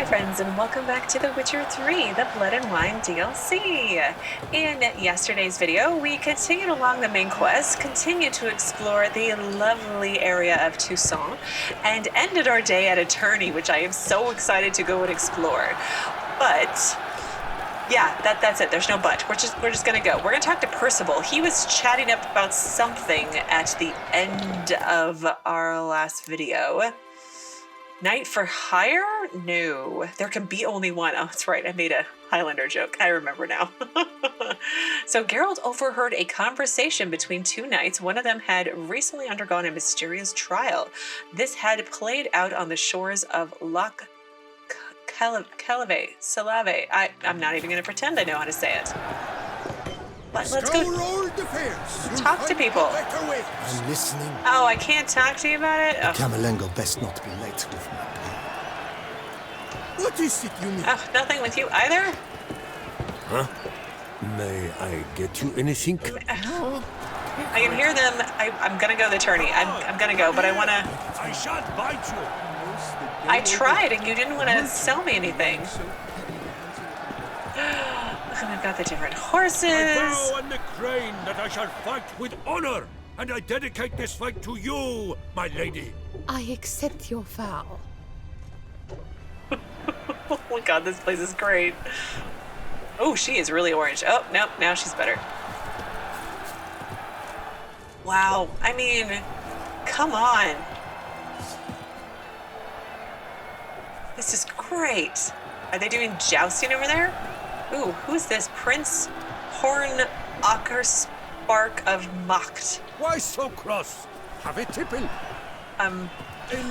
friends, and welcome back to The Witcher 3, the Blood and Wine DLC. In yesterday's video, we continued along the main quest, continued to explore the lovely area of Toussaint, and ended our day at a tourney, which I am so excited to go and explore. But yeah, that's it. There's no but. We're just gonna go. We're gonna talk to Percival. He was chatting up about something at the end of our last video. Knight for hire? No. There can be only one. Oh, that's right. I made a Highlander joke. I remember now. So Geralt overheard a conversation between two knights. One of them had recently undergone a mysterious trial. This had played out on the shores of Loch Salave. I'm not even going to pretend I know how to say it. But let's go talk to people. I'm listening. Oh, I can't talk to you about it? Oh. Camerlengo best not be late with my pay. What is it you need? Oh, nothing with you either? Huh? May I get you anything? I can hear them. I'm going to go to the tourney. I'm going to go, but I want to... I shan't bite you. I tried, and you didn't want to sell me anything. And I've got the different horses. I vow on the crane that I shall fight with honor, and I dedicate this fight to you, my lady. I accept your vow. Oh my god, this place is great. Oh, she is really orange. Oh, nope, now she's better. Wow, I mean, come on. This is great. Are they doing jousting over there? Ooh, who's this? Prince Horn Spark of Macht. Why so cross? Have a tipping. A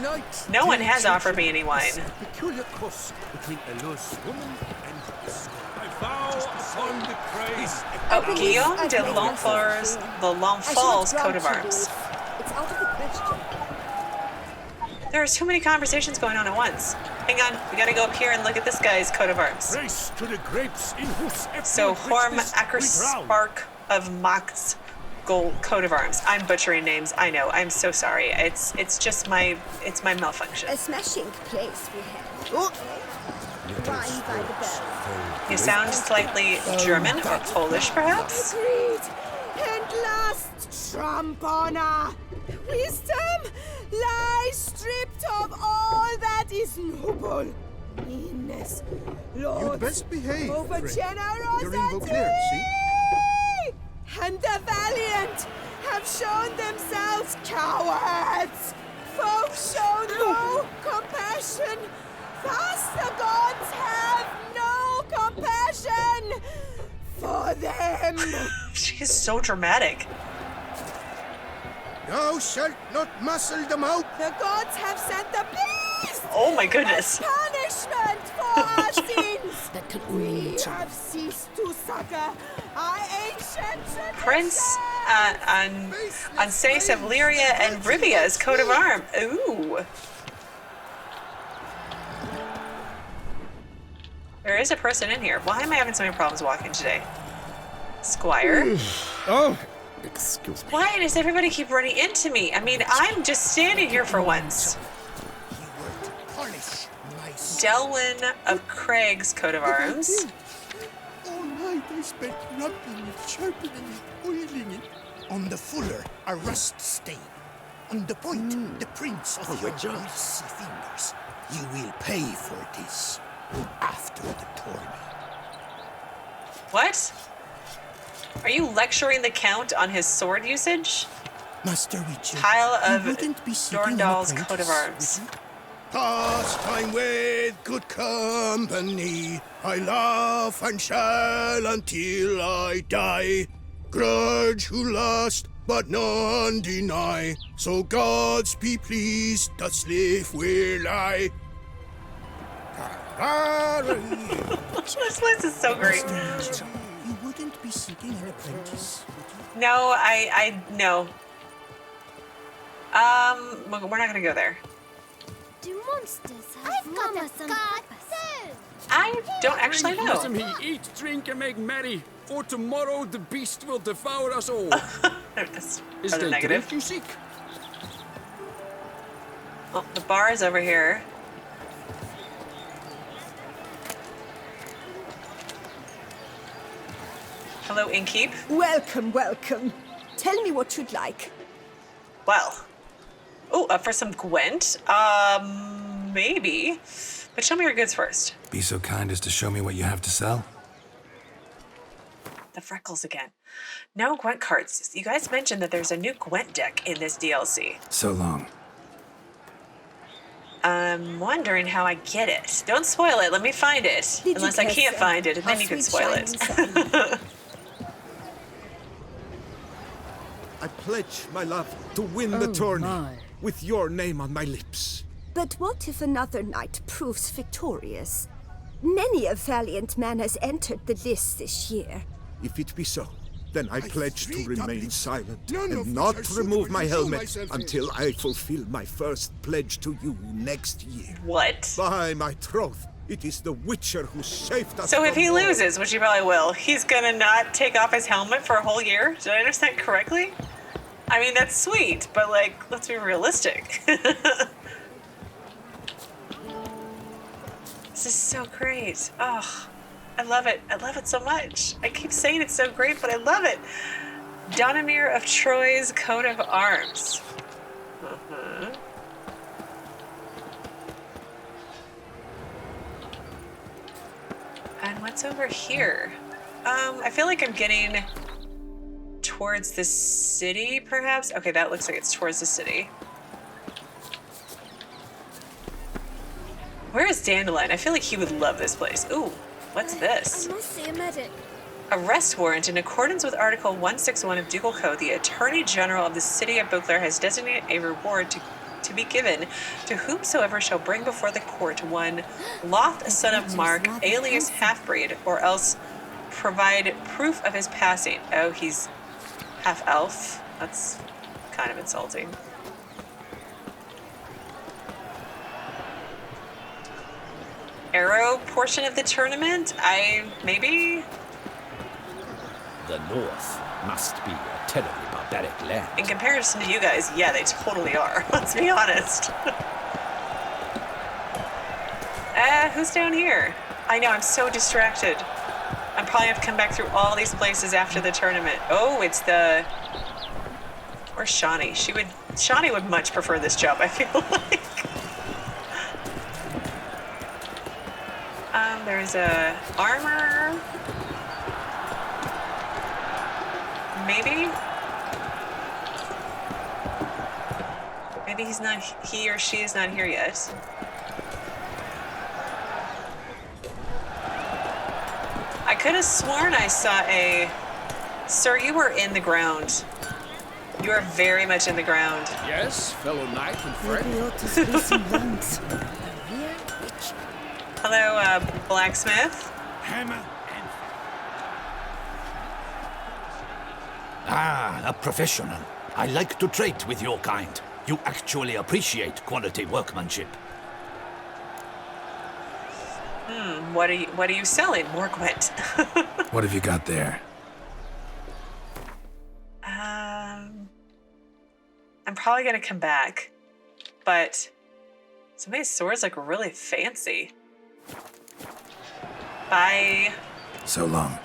knight. No one has offered me any wine. A peculiar cross between a lost woman and a squire. I vow upon the praise. Oh, Guillaume de Launful's coat of arms. It's out of the question. There's too many conversations going on at once. Hang on, we gotta go up here and look at this guy's coat of arms. Race to the grapes in whose So, Horm Spark of Macht's gold coat of arms. I'm butchering names, I know, I'm so sorry. It's just my malfunction. A smashing place we have. Wine by the bell. You sound slightly German or Polish, perhaps? Agreed. And last, trump honor. Wisdom lies stripped of all that is noble. Meanness, lords, You'd best behave, over friend. generosity. You're in Beauclair, see? And the valiant have shown themselves cowards. Folk show no compassion. Thus the gods have no compassion for them. She is so dramatic. Thou shalt not muscle them out. The gods have sent the beast. Oh my goodness. As punishment for our sins. We have ceased to succor our ancient tradition. Prince Ansace of Lyria and Rivia's coat of arms. Ooh. There is a person in here. Why am I having so many problems walking today? Squire? Oh, excuse me. Why does everybody keep running into me? I mean, I'm just standing here for once. Delwyn of Craig's coat of arms. All night I spent rubbing it, sharpening it, oiling it. On the fuller, a rust stain. On the point, the prints of your greasy fingers. You will pay for this after the tourney. What? Are you lecturing the Count on his sword usage? Master Witcher, Pile of you wouldn't be seeking an Dorndal's coat of apprentice, arms. would you? Pass time with good company. I laugh and shall until I die. Grudge who last, but none deny. So gods be pleased, thus live will I. This place is so great. Master Witcher, you wouldn't be seeking an apprentice, would you? No, no. We're not gonna go there. Do monsters have got a scar too? I don't actually know. Let me eat, drink, and make merry, for tomorrow the beast will devour us all. That's Is rather the negative. drink you seek? Well, the bar is over here. Hello, Innkeep. Welcome, welcome. Tell me what you'd like. Well. Oh, up for some Gwent? Maybe. But show me your goods first. Be so kind as to show me what you have to sell. The freckles again. No Gwent cards. You guys mentioned that there's a new Gwent deck in this DLC. So long. I'm wondering how I get it. Don't spoil it. Let me find it. Unless I can't find it, and then you can spoil it. I pledge, my love, to win the tourney with your name on my lips. But what if another knight proves victorious? Many a valiant man has entered the list this year. If it be so, then I pledge to remain silent and not remove my helmet until I fulfill my first pledge to you next year. What? By my troth, it is the Witcher who saved us. So if he from war. loses, which he probably will, he's gonna not take off his helmet for a whole year? Did I understand correctly? I mean, that's sweet, but like, let's be realistic. This is so great. Oh, I love it. I love it so much. I keep saying it's so great, but I love it. Donimir of Troy's coat of arms. And what's over here? I feel like I'm getting towards the city, perhaps? Okay, that looks like it's towards the city. Where is Dandelion? I feel like he would love this place. Ooh, what's this? I must see a medic. Arrest warrant. In accordance with Article 161 of Ducal Code, the Attorney General of the City of Beauclair has designated a reward to be given to whomsoever shall bring before the court one Loth, son of Mark, alias half-breed, or else provide proof of his passing. Oh, he's half-elf. That's kind of insulting. Arrow portion of the tournament? Maybe? The North must be a terribly barbaric land. In comparison to you guys, yeah, they totally are. Let's be honest. Who's down here? I know, I'm so distracted. I'm probably have to come back through all these places after the tournament. Oh, it's the... Where's Shawnee? Shawnee would much prefer this job, I feel like. There's a armor. Maybe? Maybe he or she is not here yet. I could have sworn I saw a... Sir, you were in the ground. You are very much in the ground. Yes, fellow knight and friend. Maybe ought to speak some lands. Hello, blacksmith. Hammer and... Ah, a professional. I like to trade with your kind. You actually appreciate quality workmanship. What are you selling? More Gwent. What have you got there? I'm probably gonna come back, but some of these swords look really fancy. Bye. So long.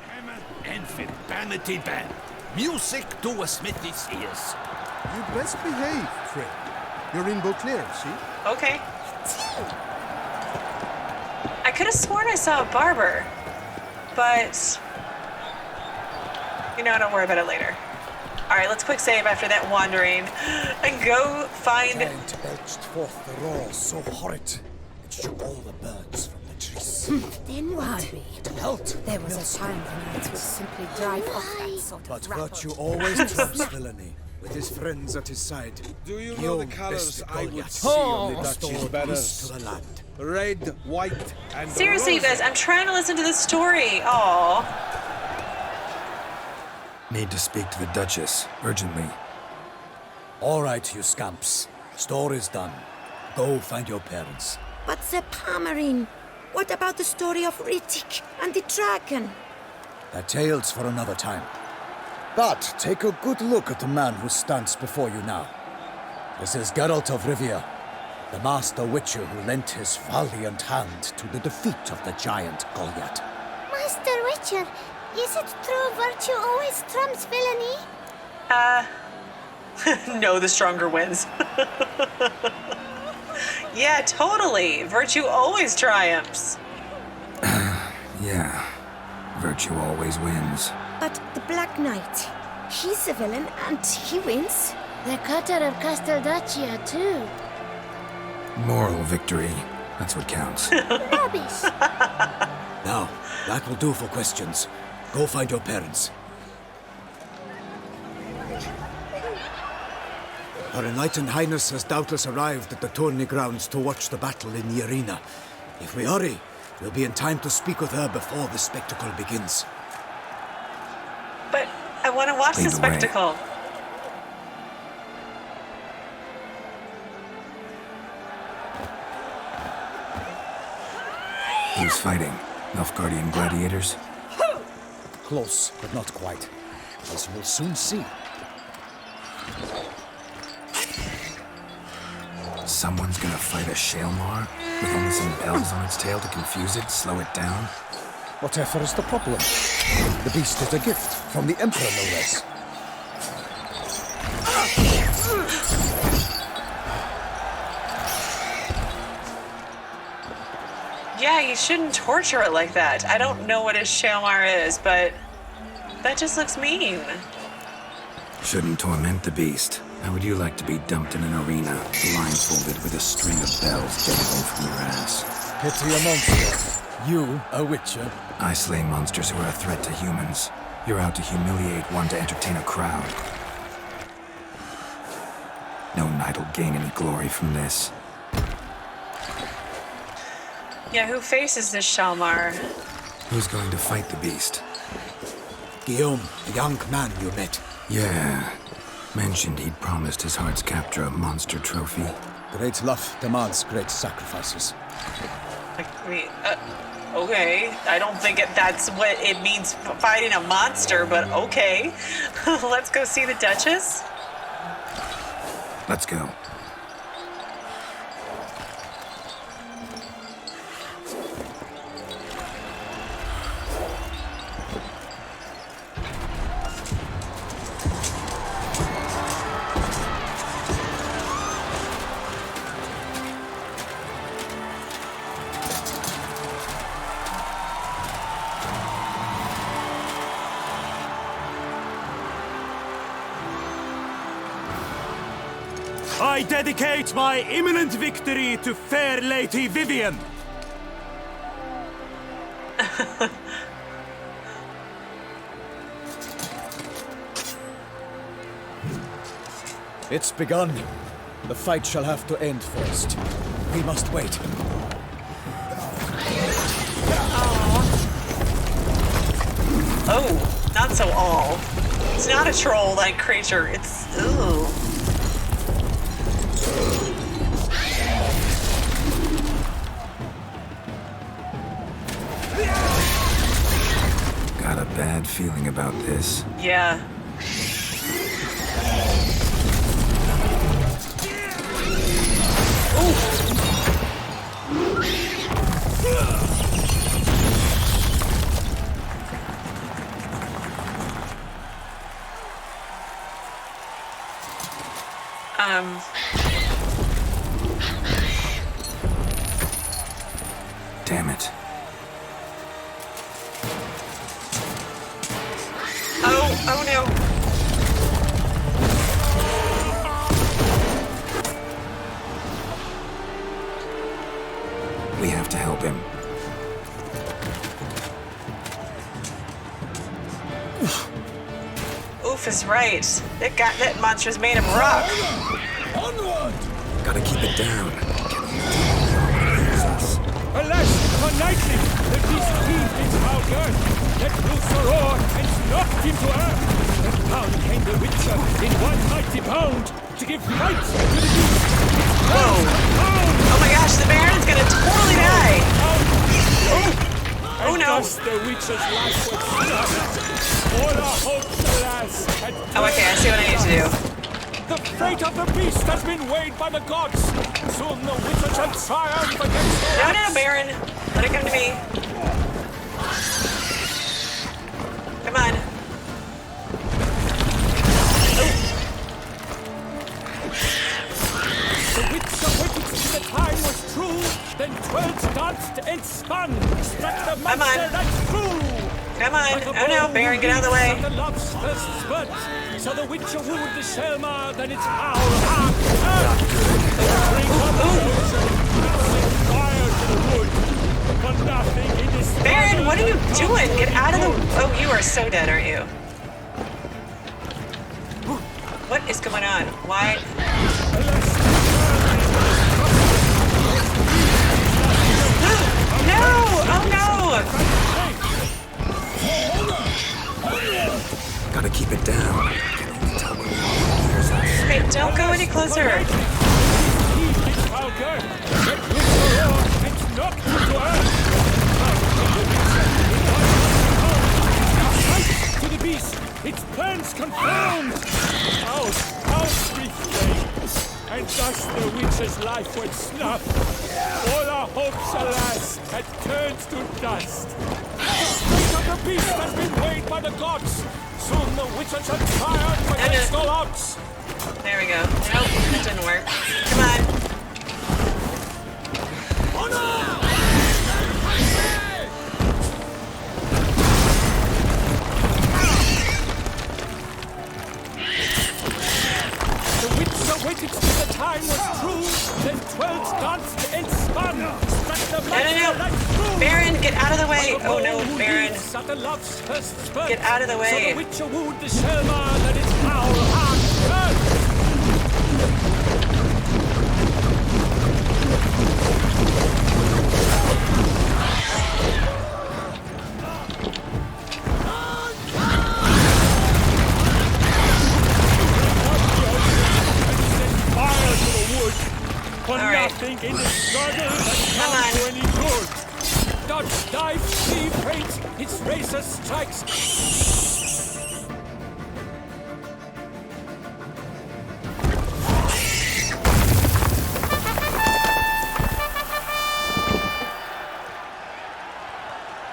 Hammer and vanity band. Music to a smithy's ears. You best behave, friend. You're in Beauclair, see? Okay. I could have sworn I saw a barber, but you know, don't worry about it later. All right, let's quick save after that wandering and go find... Giant belched forth the roar so horrid it shook all the birds from the trees. Then what? To halt, There was a time the knights would simply drive off that sort but of rabble. virtue always trumps villainy. With his friends at his side, Do you know Guillaume the colors bested I would Goliath. see on the Restored Duchess peace banners? to the land. Red, white, and Seriously, you rosy. guys, I'm trying to listen to the story. Aw. Need to speak to the Duchess, urgently. All right, you scamps. Story's done. Go find your parents. But the Palmerin, what about the story of Riddick and the dragon? They're tales for another time. But take a good look at the man who stands before you now. This is Geralt of Rivia, the master witcher who lent his valiant hand to the defeat of the giant Goliath. Master Witcher, is it true virtue always trumps villainy? No, the stronger wins. Yeah, totally. Virtue always triumphs. Yeah. Virtue always wins. But the Black Knight, he's a villain and he wins. The cutter of Casteldaccia, too. Moral victory. That's what counts. Rubbish. Now, that will do for questions. Go find your parents. Her Enlightened Highness has doubtless arrived at the tourney grounds to watch the battle in the arena. If we hurry, we'll be in time to speak with her before the spectacle begins. But I want to watch the spectacle. Who's fighting? Nilfgaardian gladiators? Close, but not quite. As we'll soon see. Someone's gonna fight a Shaelmaar with only some bells on its tail to confuse it, slow it down? Whatever is the problem? The beast is a gift from the Emperor, no less. Yeah, you shouldn't torture it like that. I don't know what a Shaelmaar is, but that just looks mean. Shouldn't torment the beast. How would you like to be dumped in an arena, blindfolded with a string of bells dangling from your ass? Pity a monster. You, a witcher. I slay monsters who are a threat to humans. You're out to humiliate one to entertain a crowd. No knight will gain any glory from this. Yeah, who faces this Shaelmaar? Who's going to fight the beast? Guillaume, the young man you met. Yeah. Mentioned he'd promised his heart's captor a monster trophy. Great love demands great sacrifices. I mean, okay. I don't think that's what it means fighting a monster, but okay. Let's go see the Duchess. Let's go. I dedicate my imminent victory to fair Lady Vivienne. It's begun. The fight shall have to end first. We must wait. Oh, not so all. It's not a troll-like creature. It's ooh. Got a bad feeling about this. Yeah. Damn it. Oh no. We have to help him. Oof is right. That monster's made of rock. Onward! Gotta keep it down. Alas, unknightly, the beast heaved into our earth, let loose a roar, and knocked him to earth. And down came the Witcher in one mighty bound to give fight to the beast. Whoa! Oh my gosh, the Baron's gonna totally die. Oh no! Thus the Witcher's life was done. All our hopes, alas, had Oh, okay, I see what I need to do. The fate of the beast has been weighed by the gods. Soon the Witcher shall triumph against the No, Baron. Let it come to me. Baron! Oh no, Baron, get out of the way! So the Witcher wooed the Shaelmaar, then it's our heart. Fire to the wood, but nothing in this. Baron, what are you doing? Get out of the. Oh, you are so dead, aren't you? What is going on? Why? No! Oh no! Gotta keep it down. Hey, don't go any closer. To the beast, its plans confirmed. Out, we flames, and thus the witch's life went snuff. All our hopes, alas, had turned to dust. The fate of the beast has been weighed by the gods. Soon the witches shall triumph against all odds. There we go. Nope, that didn't work. Come on. The witches waited till the time was true. Then 12 danced and spun. No. Baron, get out of the way. Oh no, Baron. Get out of the way. So the witcher wooed the Shaelmaar, that is our heart burnt. Fire to the wood. But nothing in the struggle has come to any good. Dodge, dive, flee, feint, its razor strikes.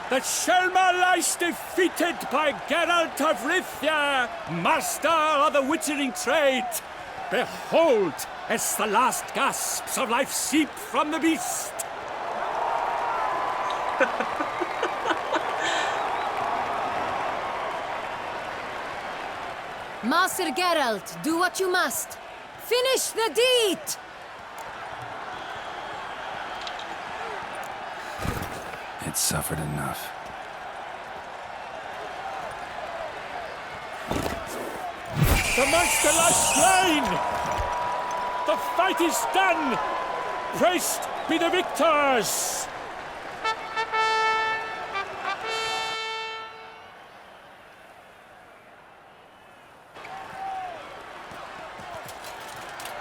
The Shaelmaar lies defeated by Geralt of Rivia, master of the witchering trade. Behold, as the last gasps of life seep from the beast. Master Geralt, do what you must. Finish the deed! It suffered enough. The monster lies slain! The fight is done! Praised be the victors!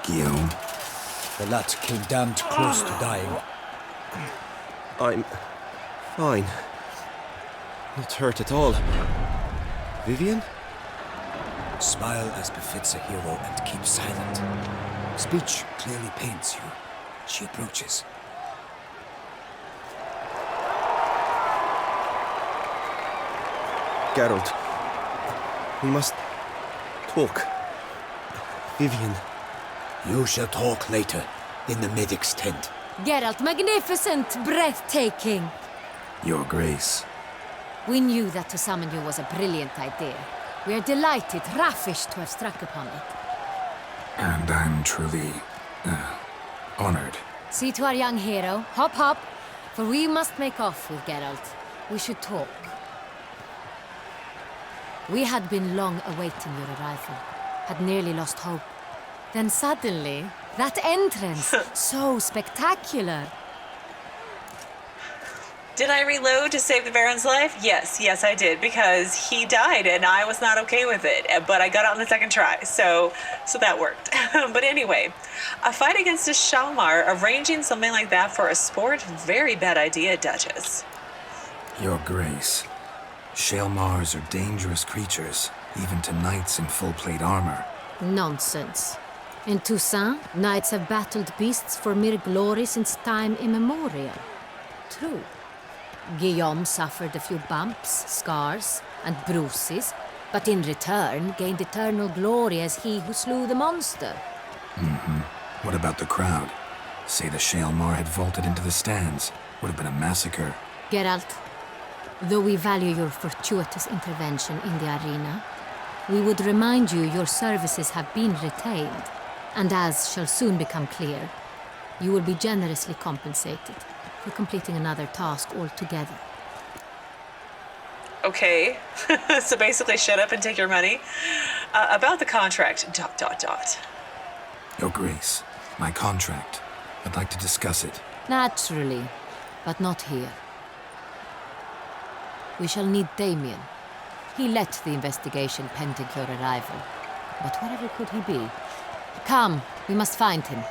Guillaume. The lad came damned close to dying. I'm fine. Not hurt at all. Vivienne? Smile as befits a hero and keep silent. Speech clearly pains you. She approaches. Geralt, we must talk. Vivienne. You shall talk later, in the medic's tent. Geralt, magnificent, breathtaking. Your Grace. We knew that to summon you was a brilliant idea. We are delighted, ravished to have struck upon it. And I'm truly, honored. See to our young hero. Hop, hop. For we must make off with Geralt. We should talk. We had been long awaiting your arrival. Had nearly lost hope. Then suddenly, that entrance, so spectacular. Did I reload to save the Baron's life? Yes, I did, because he died and I was not okay with it. But I got out on the second try, so that worked. But anyway, a fight against a Shaelmaar, arranging something like that for a sport, very bad idea, Duchess. Your Grace. Shaelmaars are dangerous creatures, even to knights in full-plate armor. Nonsense. In Toussaint, knights have battled beasts for mere glory since time immemorial. True. Guillaume suffered a few bumps, scars, and bruises, but in return gained eternal glory as he who slew the monster. What about the crowd? Say the Shaelmaar had vaulted into the stands. Would have been a massacre. Geralt, Though we value your fortuitous intervention in the arena, we would remind you your services have been retained, and as shall soon become clear, you will be generously compensated for completing another task altogether. Okay, so basically shut up and take your money. About the contract, ... Your Grace, my contract. I'd like to discuss it. Naturally, but not here. We shall need Damien. He led the investigation pending your arrival. But wherever could he be? Come, we must find him.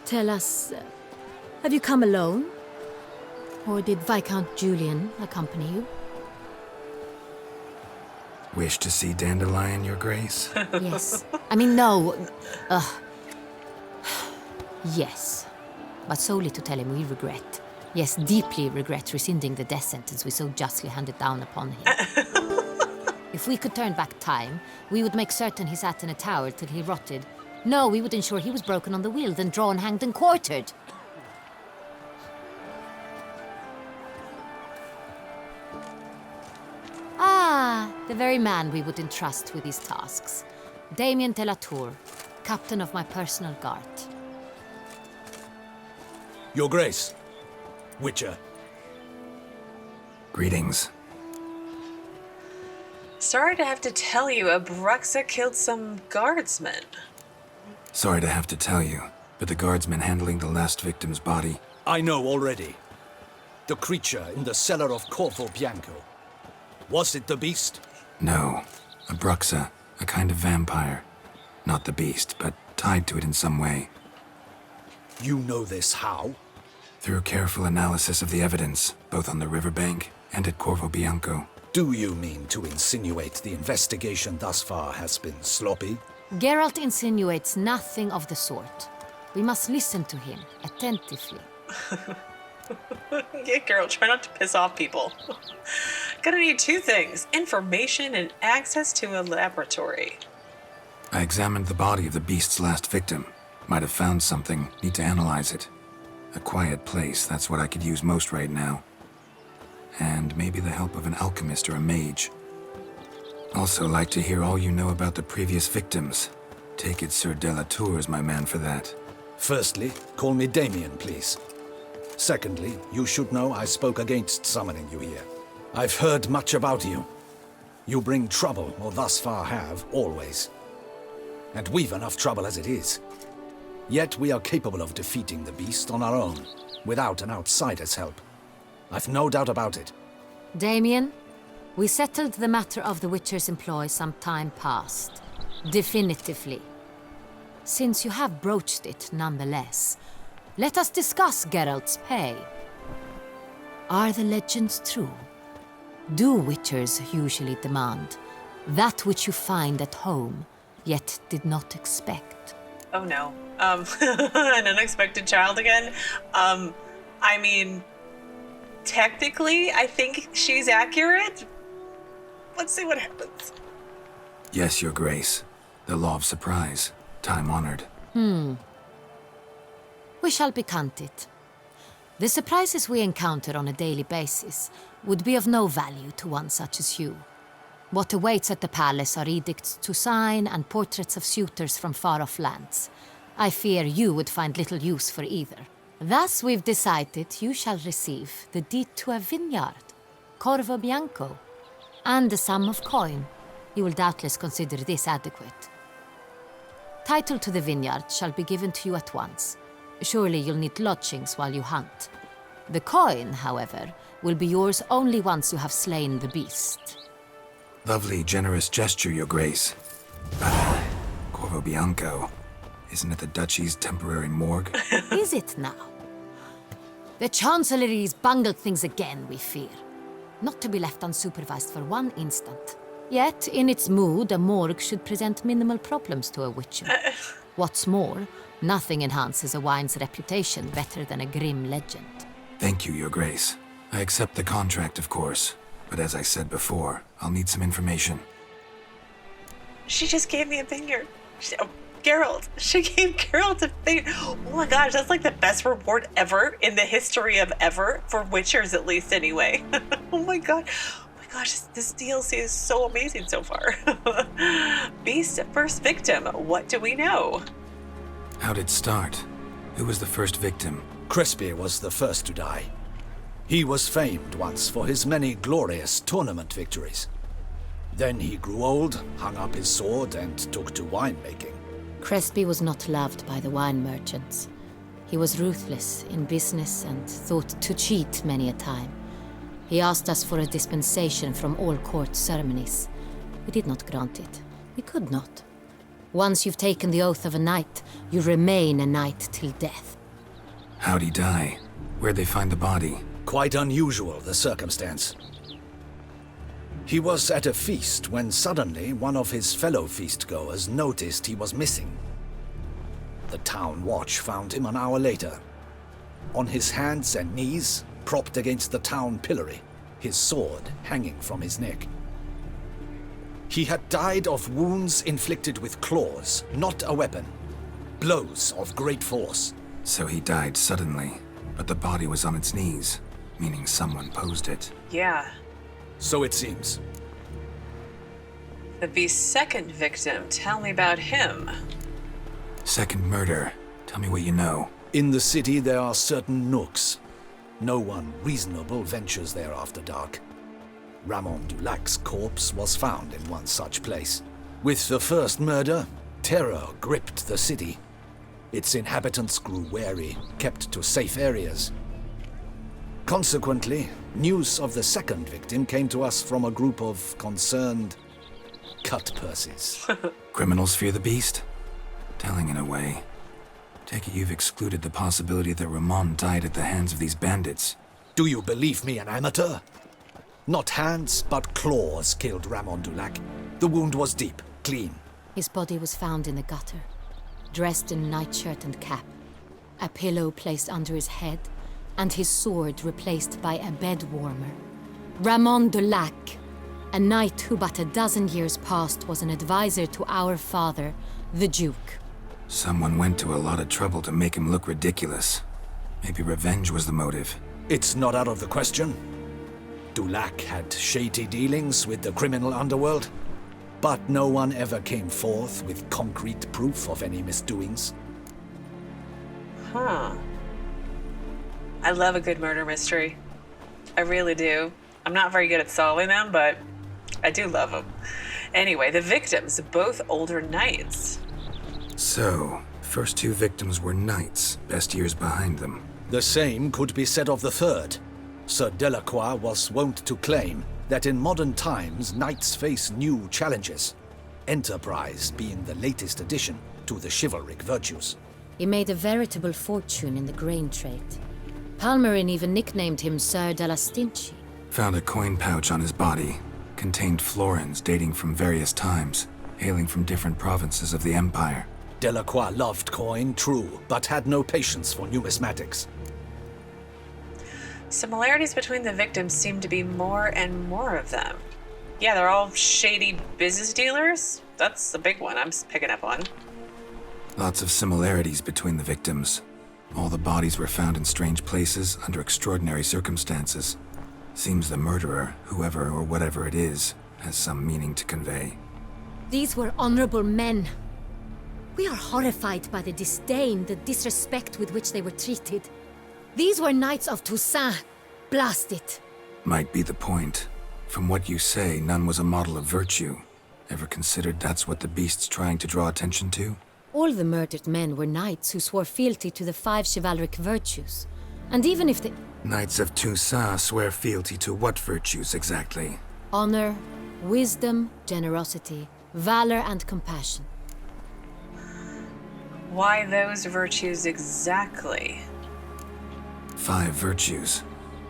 Tell us, have you come alone? Or did Viscount Julian accompany you? Wish to see Dandelion, Your Grace? Yes. I mean, no. Yes. But solely to tell him we regret. Yes, deeply regret rescinding the death sentence we so justly handed down upon him. If we could turn back time, we would make certain he sat in a tower till he rotted. No, we would ensure he was broken on the wheel, then drawn, hanged, and quartered. Ah, the very man we would entrust with these tasks. Damien de la Tour, captain of my personal guard. Your Grace, Witcher. Greetings. Sorry to have to tell you, Abruxa killed some guardsmen. Sorry to have to tell you, but the guardsman handling the last victim's body... I know already. The creature in the cellar of Corvo Bianco. Was it the beast? No. Abruxa, a kind of vampire. Not the beast, but tied to it in some way. You know this how? Through careful analysis of the evidence, both on the riverbank and at Corvo Bianco. Do you mean to insinuate the investigation thus far has been sloppy? Geralt insinuates nothing of the sort. We must listen to him attentively. Yeah, Geralt, try not to piss off people. Gonna need two things: information and access to a laboratory. I examined the body of the beast's last victim. Might have found something, need to analyze it. A quiet place, that's what I could use most right now. And maybe the help of an alchemist or a mage. Also like to hear all you know about the previous victims. Take it Sir de la Tour is my man for that. Firstly, call me Damien, please. Secondly, you should know I spoke against summoning you here. I've heard much about you. You bring trouble, or thus far have, always. And we've enough trouble as it is. Yet we are capable of defeating the beast on our own, without an outsider's help. I've no doubt about it. Damien, we settled the matter of the Witcher's employ some time past. Definitively. Since you have broached it nonetheless, let us discuss Geralt's pay. Are the legends true? Do Witchers usually demand that which you find at home, yet did not expect? Oh no. An unexpected child again? I mean, technically, I think she's accurate. Let's see what happens. Yes, Your Grace. The law of surprise. Time-honored. We shall be candid. The surprises we encounter on a daily basis would be of no value to one such as you. What awaits at the palace are edicts to sign and portraits of suitors from far-off lands. I fear you would find little use for either. Thus we've decided you shall receive the deed to a vineyard, Corvo Bianco, and a sum of coin. You will doubtless consider this adequate. Title to the vineyard shall be given to you at once. Surely you'll need lodgings while you hunt. The coin, however, will be yours only once you have slain the beast. Lovely, generous gesture, Your Grace. Corvo Bianco. Isn't it the Duchy's temporary morgue? Is it now? The Chancellery's bungled things again, we fear. Not to be left unsupervised for one instant. Yet, in its mood, a morgue should present minimal problems to a Witcher. What's more, nothing enhances a wine's reputation better than a grim legend. Thank you, Your Grace. I accept the contract, of course. But as I said before, I'll need some information. She just gave me a finger. Geralt. She gave Geralt a finger. Oh my gosh, that's like the best reward ever in the history of ever. For Witchers, at least, anyway. Oh my god. Oh my gosh, this DLC is so amazing so far. Beast first victim. What do we know? How'd it start? Who was the first victim? Crespi was the first to die. He was famed once for his many glorious tournament victories. Then he grew old, hung up his sword, and took to winemaking. Crespi was not loved by the wine merchants. He was ruthless in business and thought to cheat many a time. He asked us for a dispensation from all court ceremonies. We did not grant it. We could not. Once you've taken the oath of a knight, you remain a knight till death. How'd he die? Where'd they find the body? Quite unusual, the circumstance. He was at a feast when suddenly one of his fellow feastgoers noticed he was missing. The town watch found him an hour later. On his hands and knees, propped against the town pillory, his sword hanging from his neck. He had died of wounds inflicted with claws, not a weapon. Blows of great force. So he died suddenly, but the body was on its knees, meaning someone posed it. Yeah. So it seems. The second victim. Tell me about him. Second murder. Tell me what you know. In the city there are certain nooks. No one reasonable ventures there after dark. Ramon Dulac's corpse was found in one such place. With the first murder, terror gripped the city. Its inhabitants grew wary, kept to safe areas. Consequently, news of the second victim came to us from a group of concerned cut-purses. Criminals fear the beast? Telling in a way. Take it you've excluded the possibility that Ramon died at the hands of these bandits. Do you believe me an amateur? Not hands, but claws killed Ramon Dulac. The wound was deep, clean. His body was found in the gutter, dressed in nightshirt and cap, a pillow placed under his head, and his sword replaced by a bed warmer. Ramon Dulac, a knight who but a dozen years past was an advisor to our father, the Duke. Someone went to a lot of trouble to make him look ridiculous. Maybe revenge was the motive. It's not out of the question. Dulac had shady dealings with the criminal underworld, but no one ever came forth with concrete proof of any misdoings. Huh. I love a good murder mystery. I really do. I'm not very good at solving them, but I do love them. Anyway, the victims, both older knights. So, first two victims were knights, best years behind them. The same could be said of the third. Sir Delacroix was wont to claim that in modern times knights face new challenges, enterprise being the latest addition to the chivalric virtues. He made a veritable fortune in the grain trade. Palmerin even nicknamed him Sir de la Stinchi. Found a coin pouch on his body. Contained florins dating from various times, hailing from different provinces of the Empire. Delacroix loved coin, true, but had no patience for numismatics. Similarities between the victims seem to be more and more of them. Yeah, they're all shady business dealers. That's the big one I'm picking up on. Lots of similarities between the victims. All the bodies were found in strange places under extraordinary circumstances. Seems the murderer, whoever or whatever it is, has some meaning to convey. These were honorable men. We are horrified by the disdain, the disrespect with which they were treated. These were knights of Toussaint. Blast it. Might be the point. From what you say, none was a model of virtue. Ever considered that's what the beast's trying to draw attention to? All the murdered men were knights who swore fealty to the 5 chivalric virtues. And even if the... Knights of Toussaint swear fealty to what virtues exactly? Honor, wisdom, generosity, valor, and compassion. Why those virtues exactly? 5 virtues.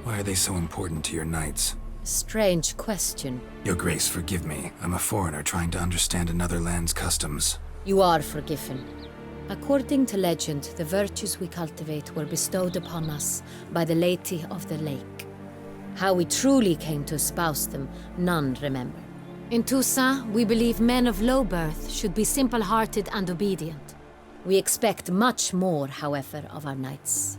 Why are they so important to your knights? Strange question. Your Grace, forgive me. I'm a foreigner trying to understand another land's customs. You are forgiven. According to legend, the virtues we cultivate were bestowed upon us by the Lady of the Lake. How we truly came to espouse them, none remember. In Toussaint, we believe men of low birth should be simple-hearted and obedient. We expect much more, however, of our knights.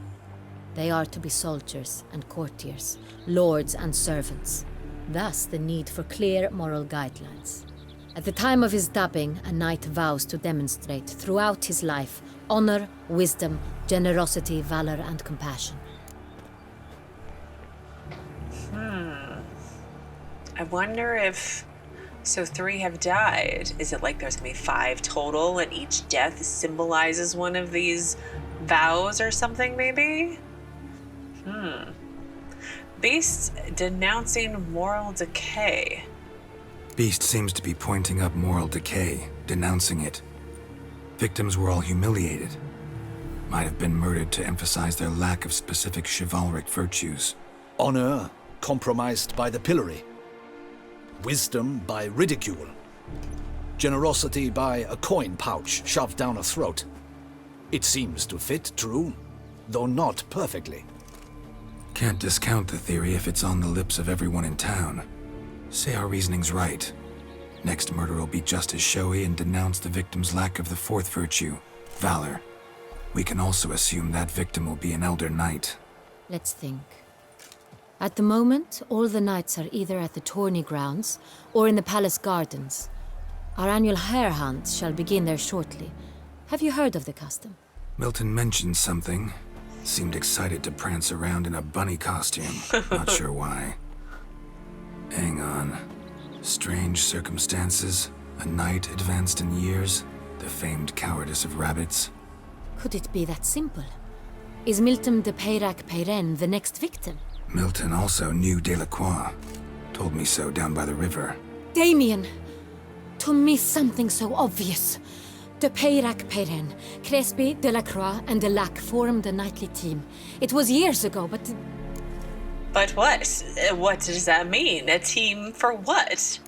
They are to be soldiers and courtiers, lords and servants. Thus, the need for clear moral guidelines. At the time of his dubbing, a knight vows to demonstrate throughout his life honor, wisdom, generosity, valor, and compassion. I wonder if... So 3 have died. Is it like there's gonna be 5 total and each death symbolizes one of these vows or something, maybe? Beasts denouncing moral decay. Beast seems to be pointing up moral decay, denouncing it. Victims were all humiliated. Might have been murdered to emphasize their lack of specific chivalric virtues. Honor compromised by the pillory. Wisdom by ridicule. Generosity by a coin pouch shoved down a throat. It seems to fit, true, though not perfectly. Can't discount the theory if it's on the lips of everyone in town. Say our reasoning's right. Next murder will be just as showy and denounce the victim's lack of the 4th virtue, valor. We can also assume that victim will be an elder knight. Let's think. At the moment, all the knights are either at the tourney grounds or in the palace gardens. Our annual hare hunt shall begin there shortly. Have you heard of the custom? Milton mentioned something. Seemed excited to prance around in a bunny costume. Not sure why. Hang on. Strange circumstances. A knight advanced in years. The famed cowardice of rabbits. Could it be that simple? Is Milton de Peyrac-Peyran the next victim? Milton also knew Delacroix. Told me so down by the river. Damien! To miss something so obvious. De Peyrac-Peyran, Crespi, Delacroix, and Delac formed a knightly team. It was years ago, but... But what? What does that mean? A team for what?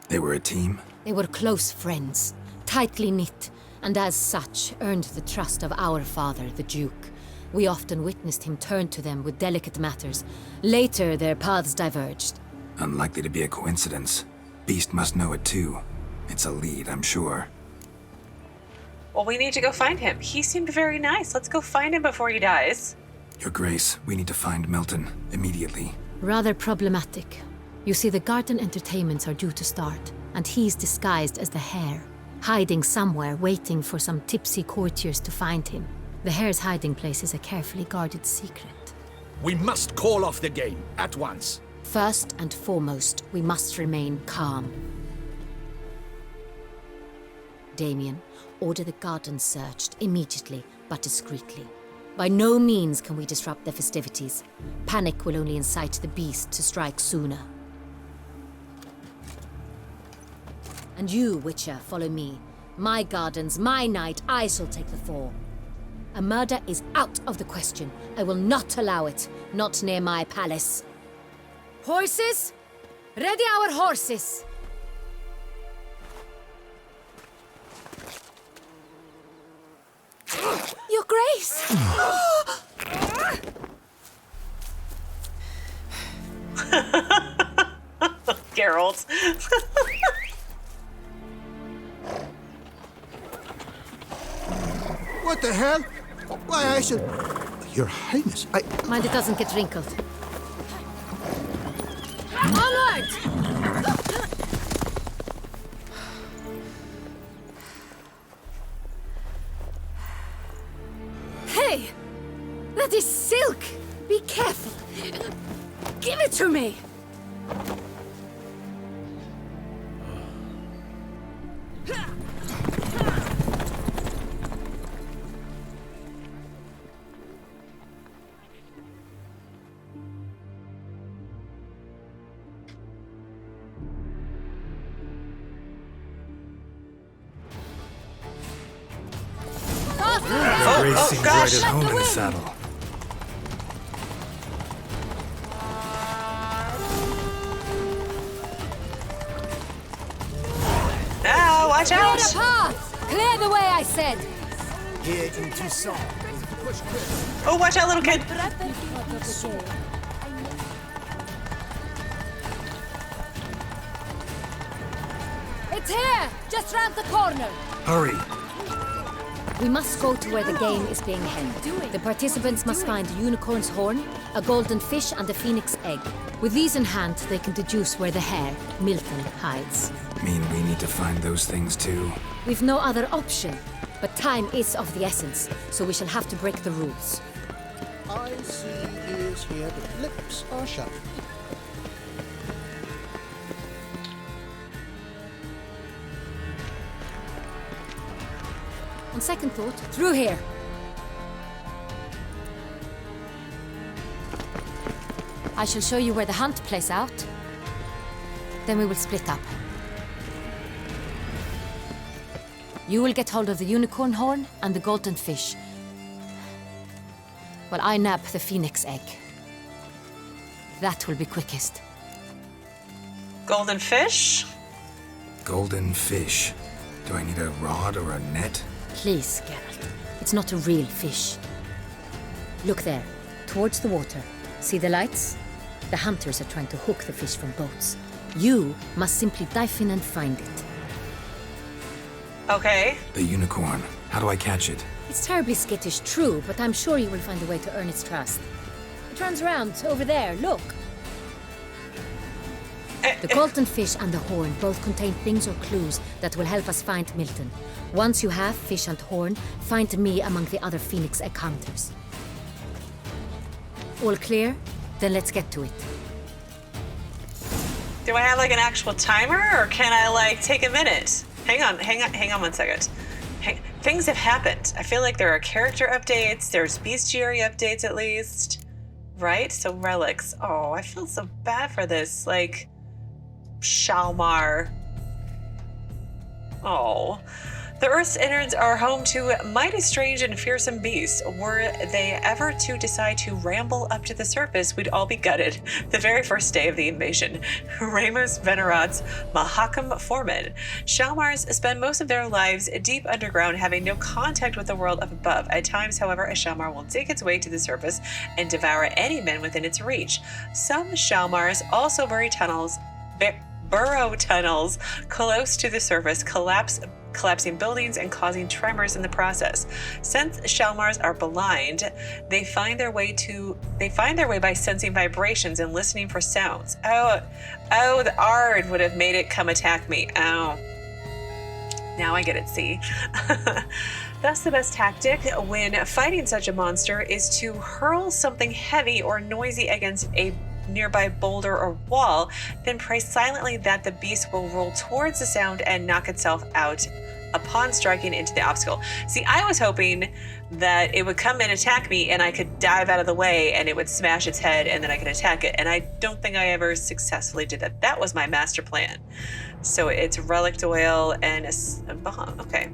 They were a team? They were close friends, tightly knit, and as such earned the trust of our father, the Duke. We often witnessed him turn to them with delicate matters. Later, their paths diverged. Unlikely to be a coincidence. Beast must know it too. It's a lead, I'm sure. Well, we need to go find him. He seemed very nice. Let's go find him before he dies. Your Grace, we need to find Milton, immediately. Rather problematic. You see, the garden entertainments are due to start, and he's disguised as the hare, hiding somewhere, waiting for some tipsy courtiers to find him. The hare's hiding place is a carefully guarded secret. We must call off the game, at once. First and foremost, we must remain calm. Damien, order the garden searched immediately, but discreetly. By no means can we disrupt the festivities. Panic will only incite the beast to strike sooner. And you, Witcher, follow me. My gardens, my night, I shall take the fall. A murder is out of the question. I will not allow it. Not near my palace. Horses? Ready our horses! Your Grace! Geralt. What the hell? Why, I should... Your Highness, Mind it doesn't get wrinkled. Onward! Hey! That is silk! Be careful! Give it to me! Grace seems right at home in the saddle. Ah, watch out! Clear the path! Clear the way, I said! Here in Toussaint. Oh, watch out, little kid! It's here! Just round the corner! Hurry! We must go to where the game is being held. The participants must find a unicorn's horn, a golden fish, and a phoenix egg. With these in hand, they can deduce where the hare, Milton, hides. Mean we need to find those things too? We've no other option, but time is of the essence, so we shall have to break the rules. I see ears here, but lips are shut. On second thought, through here. I shall show you where the hunt plays out. Then we will split up. You will get hold of the unicorn horn and the golden fish, while I nab the phoenix egg. That will be quickest. Golden fish? Golden fish. Do I need a rod or a net? Please, Geralt. It's not a real fish. Look there, towards the water. See the lights? The hunters are trying to hook the fish from boats. You must simply dive in and find it. Okay. The unicorn. How do I catch it? It's terribly skittish, true, but I'm sure you will find a way to earn its trust. It runs around, over there, look. The golden fish and the horn both contain things or clues that will help us find Milton. Once you have fish and horn, find me among the other phoenix egg hunters. All clear? Then let's get to it. Do I have like an actual timer, or can I like take a minute? Hang on 1 second. Things have happened. I feel like there are character updates, there's bestiary updates at least, right? So relics. Oh, I feel so bad for this, like, Shaelmaar. Oh. The Earth's innards are home to mighty strange and fearsome beasts. Were they ever to decide to ramble up to the surface, we'd all be gutted the very first day of the invasion. Remus Venerat's Mahakam Foreman. Shaelmaars spend most of their lives deep underground, having no contact with the world up above. At times, however, a Shaelmaar will dig its way to the surface and devour any men within its reach. Some Shaelmaars also burrow tunnels close to the surface, collapsing buildings and causing tremors in the process. Since Shaelmaars are blind, they find their way by sensing vibrations and listening for sounds. Oh, the Ard would have made it come attack me. Oh. Now I get it, see? Thus, the best tactic when fighting such a monster is to hurl something heavy or noisy against a nearby boulder or wall, then pray silently that the beast will roll towards the sound and knock itself out upon striking into the obstacle. See, I was hoping that it would come and attack me and I could dive out of the way and it would smash its head and then I could attack it. And I don't think I ever successfully did that. That was my master plan. So it's relic oil and okay.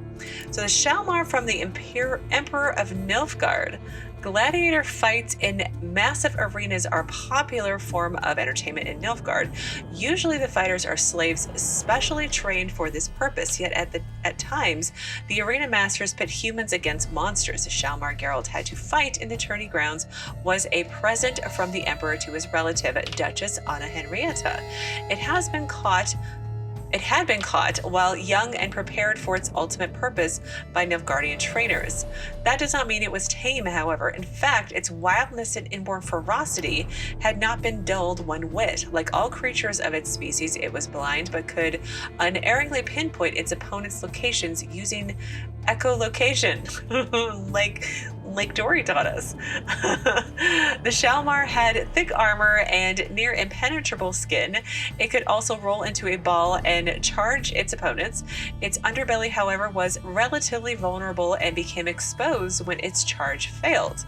So the Shaelmaar from the Emperor of Nilfgaard. Gladiator fights in massive arenas are a popular form of entertainment in Nilfgaard. Usually the fighters are slaves specially trained for this purpose, yet at times, the arena masters pit humans against monsters. The Shaelmaar Geralt had to fight in the tourney grounds was a present from the Emperor to his relative, Duchess Henrietta. It had been caught while young and prepared for its ultimate purpose by Nilfgaardian trainers. That does not mean it was tame, however. In fact, its wildness and inborn ferocity had not been dulled one whit. Like all creatures of its species, it was blind, but could unerringly pinpoint its opponent's locations using echolocation, like Dory taught us. The Shaelmaar had thick armor and near impenetrable skin. It could also roll into a ball and charge its opponents. Its underbelly, however, was relatively vulnerable and became exposed when its charge failed.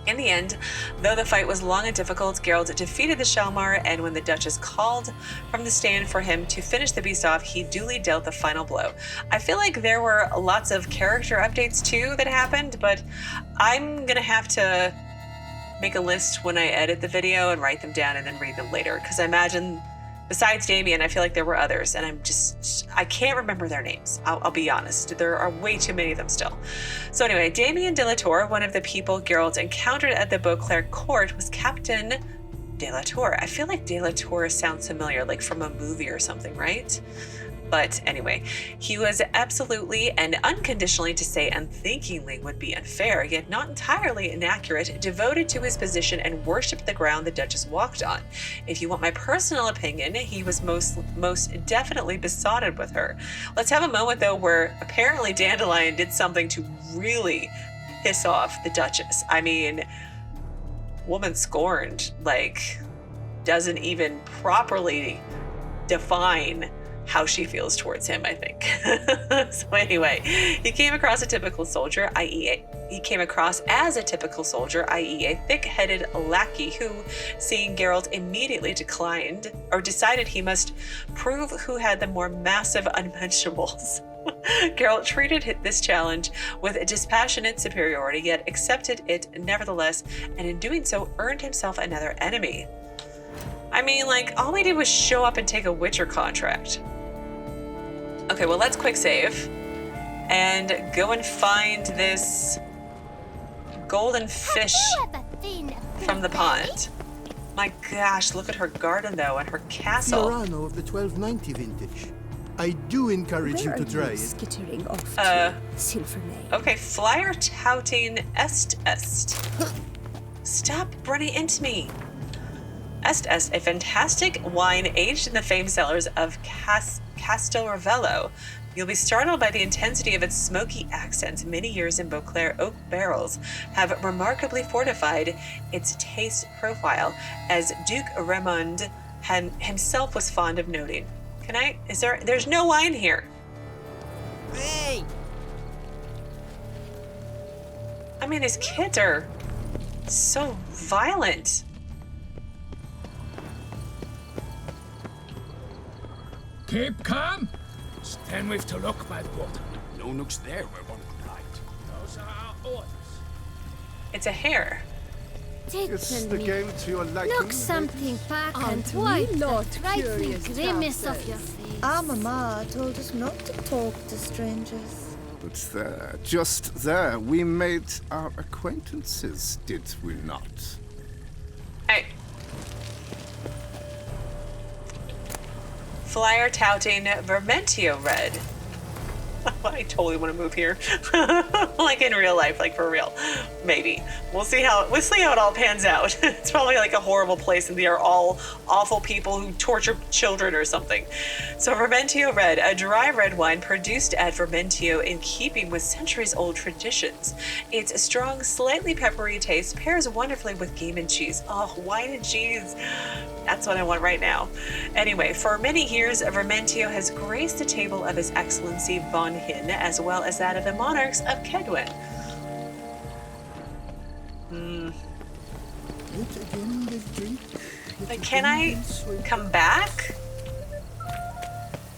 In the end, though the fight was long and difficult, Geralt defeated the Shaelmaar, and when the Duchess called from the stand for him to finish the beast off, he duly dealt the final blow. I feel like there were lots of character updates too that happened, but I'm gonna have to make a list when I edit the video and write them down and then read them later, because I imagine besides Damien, I feel like there were others, and I can't remember their names. I'll be honest. There are way too many of them still. So anyway, Damien de la Tour, one of the people Geralt encountered at the Beauclerc court, was Captain de la Tour. I feel like de la Tour sounds familiar, like from a movie or something, right? But anyway, he was absolutely and unconditionally, to say unthinkingly would be unfair, yet not entirely inaccurate, devoted to his position and worshipped the ground the Duchess walked on. If you want my personal opinion, he was most definitely besotted with her. Let's have a moment though where apparently Dandelion did something to really piss off the Duchess. I mean, woman scorned, like, doesn't even properly define how she feels towards him, I think. So anyway, he came across as a typical soldier, i.e. a thick-headed lackey who, seeing Geralt, immediately decided he must prove who had the more massive unmentionables. Geralt treated this challenge with a dispassionate superiority, yet accepted it nevertheless, and in doing so earned himself another enemy. I mean, like, all we did was show up and take a Witcher contract. Okay, well, let's quick save and go and find this golden fish from the pond. My gosh, look at her garden, though, and her castle. Fiorano of the 1290 vintage. I do encourage you to try it. Skittering off to Silvermane. Okay, flyer touting est. Stop running into me. Est, a fantastic wine aged in the famed cellars of Castelravello. You'll be startled by the intensity of its smoky accents. Many years in Beauclair oak barrels have remarkably fortified its taste profile, as Duke Ramon himself was fond of noting. There's no wine here. Hey! I mean, his kids are so violent. Keep calm. Stand with to look by the water. No nooks there where one could hide. Those are our orders. It's a hare. It's the game to your liking. Look something back and Aren't we wipe not the frightful curious grimace about of your this? face. Our mama told us not to talk to strangers. But there, just there, we made our acquaintances, did we not? Hey. Flyer touting Vermentino red. I totally want to move here. Like in real life, like for real. Maybe. We'll see how it all pans out. It's probably like a horrible place and they are all awful people who torture children or something. So Vermentino red, a dry red wine produced at Vermentino in keeping with centuries-old traditions. Its strong, slightly peppery taste pairs wonderfully with game and cheese. Oh, wine and cheese. That's what I want right now. Anyway, for many years, Vermentino has graced the table of His Excellency von Hin, as well as that of the monarchs of Kedwin. But can I come back?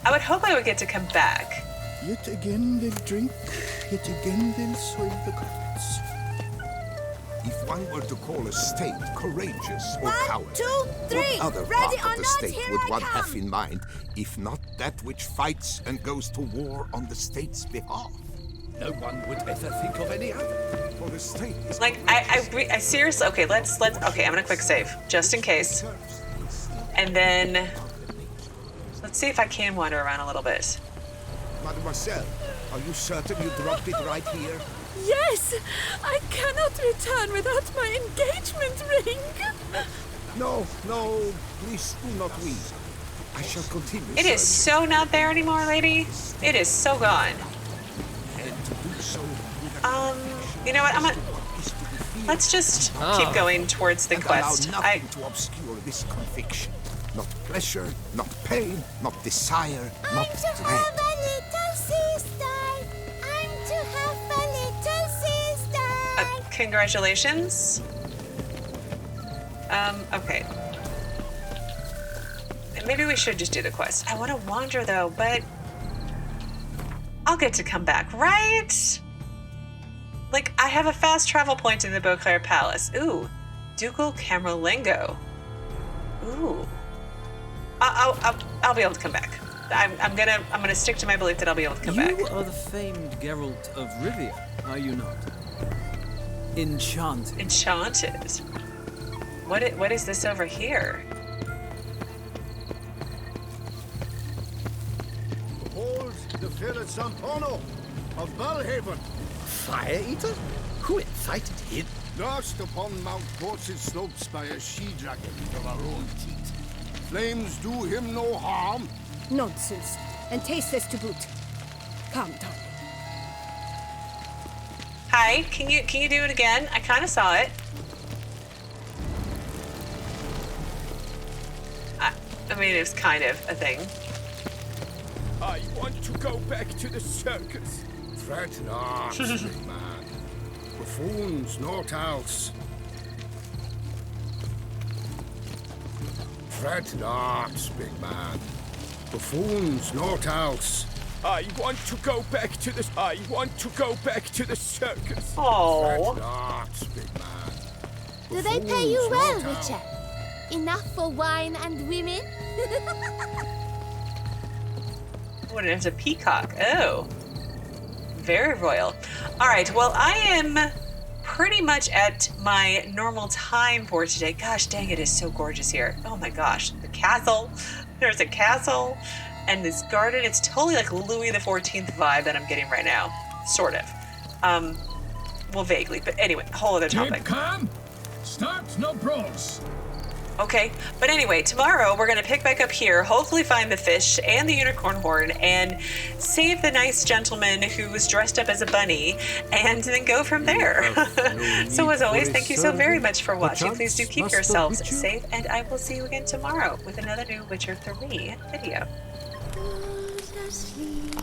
I would hope I would get to come back. Yet again they'll drink, yet again they'll soil the carpets. If one were to call a state courageous or 1, coward, 2, 3. what other Ready part or of the not, state here would I one come. have in mind, if not that which fights and goes to war on the state's behalf? No one would ever think of any other. For the state is Like, I seriously, okay, let's, okay, I'm gonna quick save, just in case. And then, let's see if I can wander around a little bit. Mademoiselle, are you certain you dropped it right here? Yes! I cannot return without my engagement ring! No, please do not weep. I shall continue. It is so not there anymore, lady. It is so gone. You know what, let's just keep going towards the quest. Allow nothing to obscure this conviction. Not pleasure, not pain, not desire, not I'm to dread. have a little sister. I'm to have a little sister. Congratulations. Okay. Maybe we should just do the quest. I want to wander though, but I'll get to come back, right? Like, I have a fast travel point in the Beauclair Palace. Ooh, Ducal Camerlengo. Ooh. I'll be able to come back. I'm gonna stick to my belief that I'll be able to come back. You are the famed Geralt of Rivia, are you not? Enchanted. Enchanted. What is this over here? Behold the Philip Sampono of Belhaven. Fire eater? Who invited him? Lost upon Mount Port's slopes by a she-dragon of our own teeth. Flames do him no harm. Nonsense. And tasteless to boot. Come, darling. Hi, can you do it again? I kind of saw it. I mean, it's kind of a thing. I want to go back to the circus. Fret not, big man. Buffoons, naught else. Fret not, big man. Buffoons, naught else. I want to go back to the. I want to go back to the circus. Oh. Fret not, big man. Do they pay you well, Witcher? Enough for wine and women? What, it's a peacock. Oh. Very royal. All right, well, I am pretty much at my normal time for today. Gosh dang, it is so gorgeous here. Oh my gosh. The castle. There's a castle. And this garden. It's totally like Louis the 14th vibe that I'm getting right now. Sort of. Well, vaguely. But anyway, whole other topic. Keep calm. Start no brawls. Okay, but anyway, tomorrow we're going to pick back up here, hopefully find the fish and the unicorn horn, and save the nice gentleman who was dressed up as a bunny, and then go from there. So as always, thank you so very much for watching. Please do keep yourselves safe, and I will see you again tomorrow with another new Witcher 3 video. Go to sleep.